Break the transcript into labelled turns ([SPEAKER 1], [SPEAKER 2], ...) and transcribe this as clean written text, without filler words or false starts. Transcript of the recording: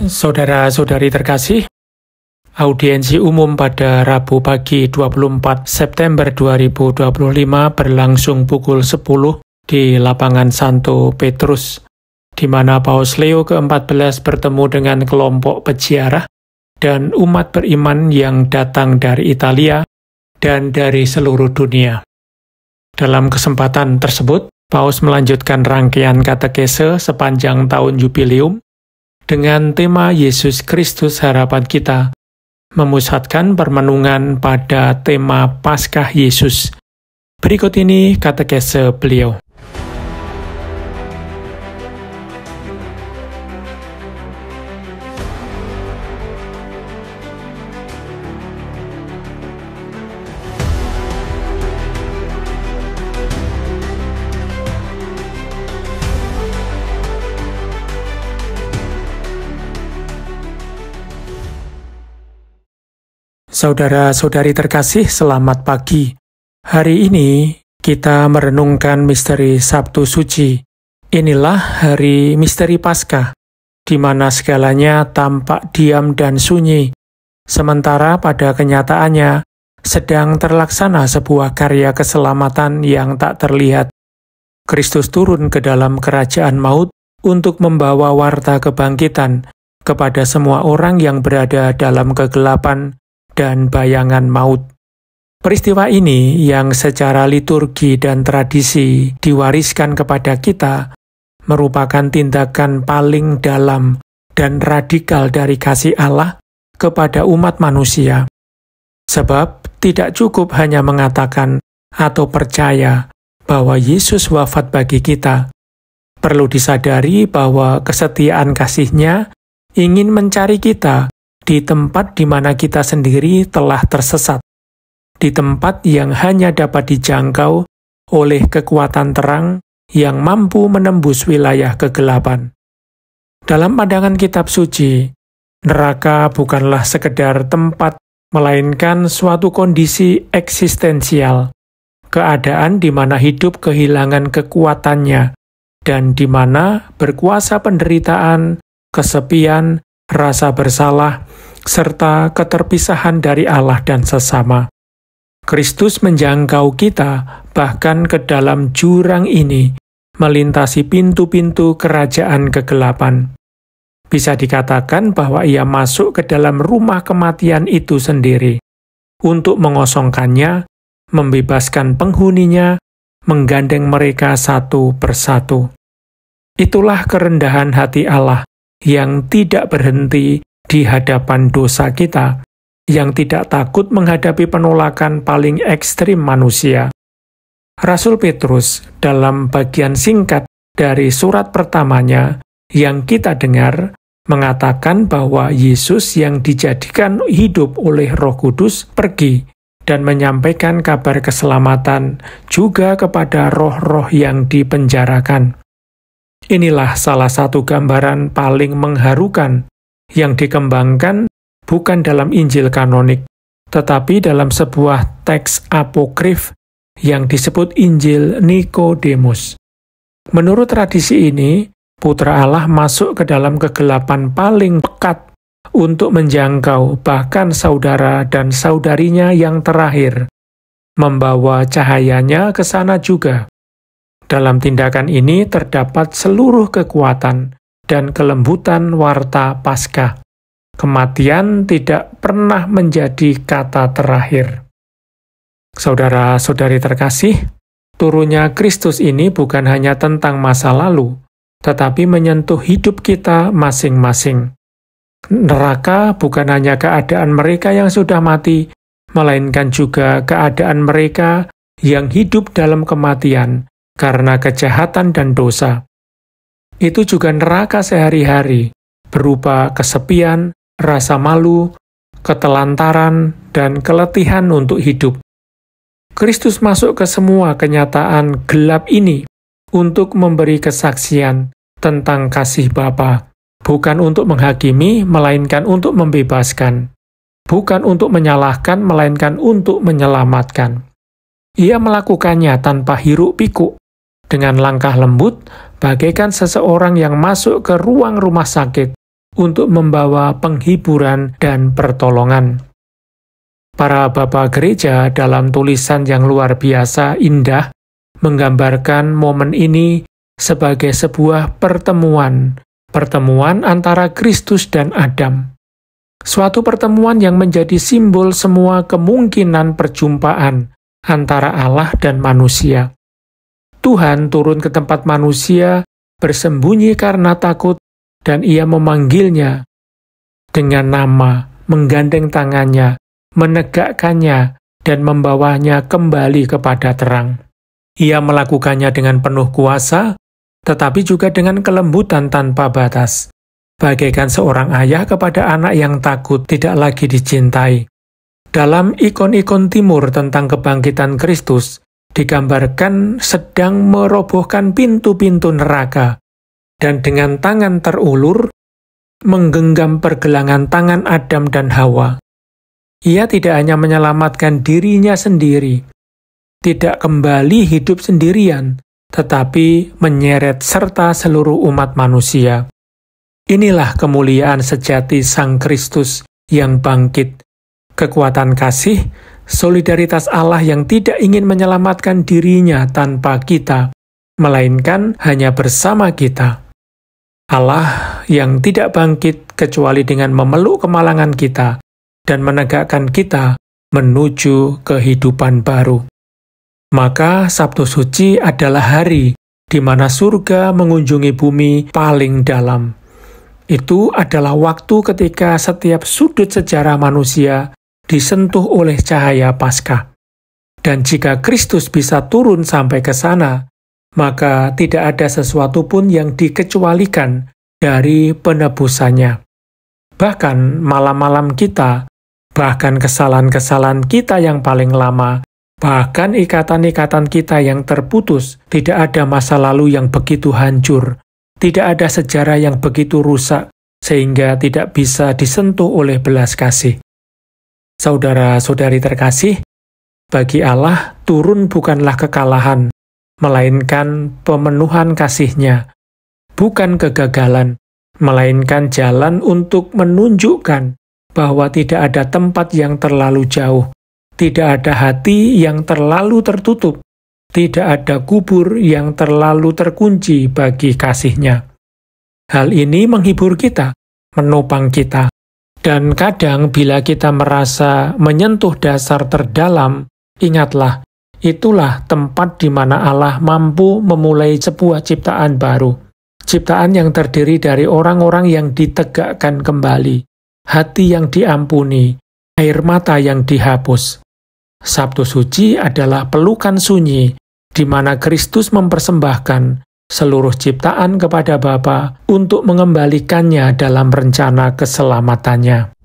[SPEAKER 1] Saudara-saudari terkasih, audiensi umum pada Rabu pagi 24 September 2025 berlangsung pukul 10 di lapangan Santo Petrus, di mana Paus Leo ke-14 bertemu dengan kelompok peziarah dan umat beriman yang datang dari Italia dan dari seluruh dunia. Dalam kesempatan tersebut, Paus melanjutkan rangkaian katekese sepanjang tahun jubileum dengan tema Yesus Kristus Harapan Kita, memusatkan permenungan pada tema Paskah Yesus. Berikut ini katekese beliau. Saudara-saudari terkasih, selamat pagi. Hari ini kita merenungkan misteri Sabtu Suci. Inilah hari misteri Paskah, di mana segalanya tampak diam dan sunyi, sementara pada kenyataannya sedang terlaksana sebuah karya keselamatan yang tak terlihat. Kristus turun ke dalam kerajaan maut untuk membawa warta kebangkitan kepada semua orang yang berada dalam kegelapan dan bayangan maut. Peristiwa ini yang secara liturgi dan tradisi diwariskan kepada kita merupakan tindakan paling dalam dan radikal dari kasih Allah kepada umat manusia. Sebab tidak cukup hanya mengatakan atau percaya bahwa Yesus wafat bagi kita. Perlu disadari bahwa kesetiaan kasih-Nya ingin mencari kita di tempat di mana kita sendiri telah tersesat, di tempat yang hanya dapat dijangkau oleh kekuatan terang yang mampu menembus wilayah kegelapan. Dalam pandangan kitab suci, neraka bukanlah sekedar tempat, melainkan suatu kondisi eksistensial, keadaan di mana hidup kehilangan kekuatannya, dan di mana berkuasa penderitaan, kesepian, rasa bersalah, serta keterpisahan dari Allah dan sesama. Kristus menjangkau kita bahkan ke dalam jurang ini, melintasi pintu-pintu kerajaan kegelapan. Bisa dikatakan bahwa Ia masuk ke dalam rumah kematian itu sendiri, untuk mengosongkannya, membebaskan penghuninya, menggandeng mereka satu persatu. Itulah kerendahan hati Allah, yang tidak berhenti di hadapan dosa kita, yang tidak takut menghadapi penolakan paling ekstrim manusia. Rasul Petrus dalam bagian singkat dari surat pertamanya yang kita dengar mengatakan bahwa Yesus yang dijadikan hidup oleh Roh Kudus pergi dan menyampaikan kabar keselamatan juga kepada roh-roh yang dipenjarakan. Inilah salah satu gambaran paling mengharukan yang dikembangkan bukan dalam Injil kanonik, tetapi dalam sebuah teks apokrif yang disebut Injil Nikodemus. Menurut tradisi ini, Putra Allah masuk ke dalam kegelapan paling pekat untuk menjangkau bahkan saudara dan saudarinya yang terakhir, membawa cahayanya ke sana juga. Dalam tindakan ini terdapat seluruh kekuatan dan kelembutan warta Paskah. Kematian tidak pernah menjadi kata terakhir. Saudara-saudari terkasih, turunnya Kristus ini bukan hanya tentang masa lalu, tetapi menyentuh hidup kita masing-masing. Neraka bukan hanya keadaan mereka yang sudah mati, melainkan juga keadaan mereka yang hidup dalam kematian karena kejahatan dan dosa. Itu juga neraka sehari-hari, berupa kesepian, rasa malu, ketelantaran, dan keletihan untuk hidup. Kristus masuk ke semua kenyataan gelap ini untuk memberi kesaksian tentang kasih Bapa, bukan untuk menghakimi, melainkan untuk membebaskan, bukan untuk menyalahkan, melainkan untuk menyelamatkan. Ia melakukannya tanpa hiruk-pikuk, dengan langkah lembut, bagaikan seseorang yang masuk ke ruang rumah sakit untuk membawa penghiburan dan pertolongan. Para bapak gereja dalam tulisan yang luar biasa indah menggambarkan momen ini sebagai sebuah pertemuan antara Kristus dan Adam. Suatu pertemuan yang menjadi simbol semua kemungkinan perjumpaan antara Allah dan manusia. Tuhan turun ke tempat manusia bersembunyi karena takut, dan ia memanggilnya dengan nama, menggandeng tangannya, menegakkannya, dan membawanya kembali kepada terang. Ia melakukannya dengan penuh kuasa, tetapi juga dengan kelembutan tanpa batas. Bagaikan seorang ayah kepada anak yang takut tidak lagi dicintai. Dalam ikon-ikon timur tentang kebangkitan Kristus, digambarkan sedang merobohkan pintu-pintu neraka, dan dengan tangan terulur, menggenggam pergelangan tangan Adam dan Hawa. Ia tidak hanya menyelamatkan dirinya sendiri, tidak kembali hidup sendirian, tetapi menyeret serta seluruh umat manusia. Inilah kemuliaan sejati Sang Kristus yang bangkit, kekuatan kasih, solidaritas Allah yang tidak ingin menyelamatkan dirinya tanpa kita, melainkan hanya bersama kita. Allah yang tidak bangkit kecuali dengan memeluk kemalangan kita dan menegakkan kita menuju kehidupan baru. Maka Sabtu Suci adalah hari di mana surga mengunjungi bumi paling dalam. Itu adalah waktu ketika setiap sudut sejarah manusia disentuh oleh cahaya Paskah. Dan jika Kristus bisa turun sampai ke sana, maka tidak ada sesuatu pun yang dikecualikan dari penebusannya. Bahkan malam-malam kita, bahkan kesalahan-kesalahan kita yang paling lama, bahkan ikatan-ikatan kita yang terputus, tidak ada masa lalu yang begitu hancur, tidak ada sejarah yang begitu rusak, sehingga tidak bisa disentuh oleh belas kasih. Saudara-saudari terkasih, bagi Allah turun bukanlah kekalahan, melainkan pemenuhan kasih-Nya, bukan kegagalan, melainkan jalan untuk menunjukkan bahwa tidak ada tempat yang terlalu jauh, tidak ada hati yang terlalu tertutup, tidak ada kubur yang terlalu terkunci bagi kasih-Nya. Hal ini menghibur kita, menopang kita. Dan kadang bila kita merasa menyentuh dasar terdalam, ingatlah, itulah tempat di mana Allah mampu memulai sebuah ciptaan baru. Ciptaan yang terdiri dari orang-orang yang ditegakkan kembali, hati yang diampuni, air mata yang dihapus. Sabtu Suci adalah pelukan sunyi, di mana Kristus mempersembahkan seluruh ciptaan kepada Bapa untuk mengembalikannya dalam rencana keselamatannya.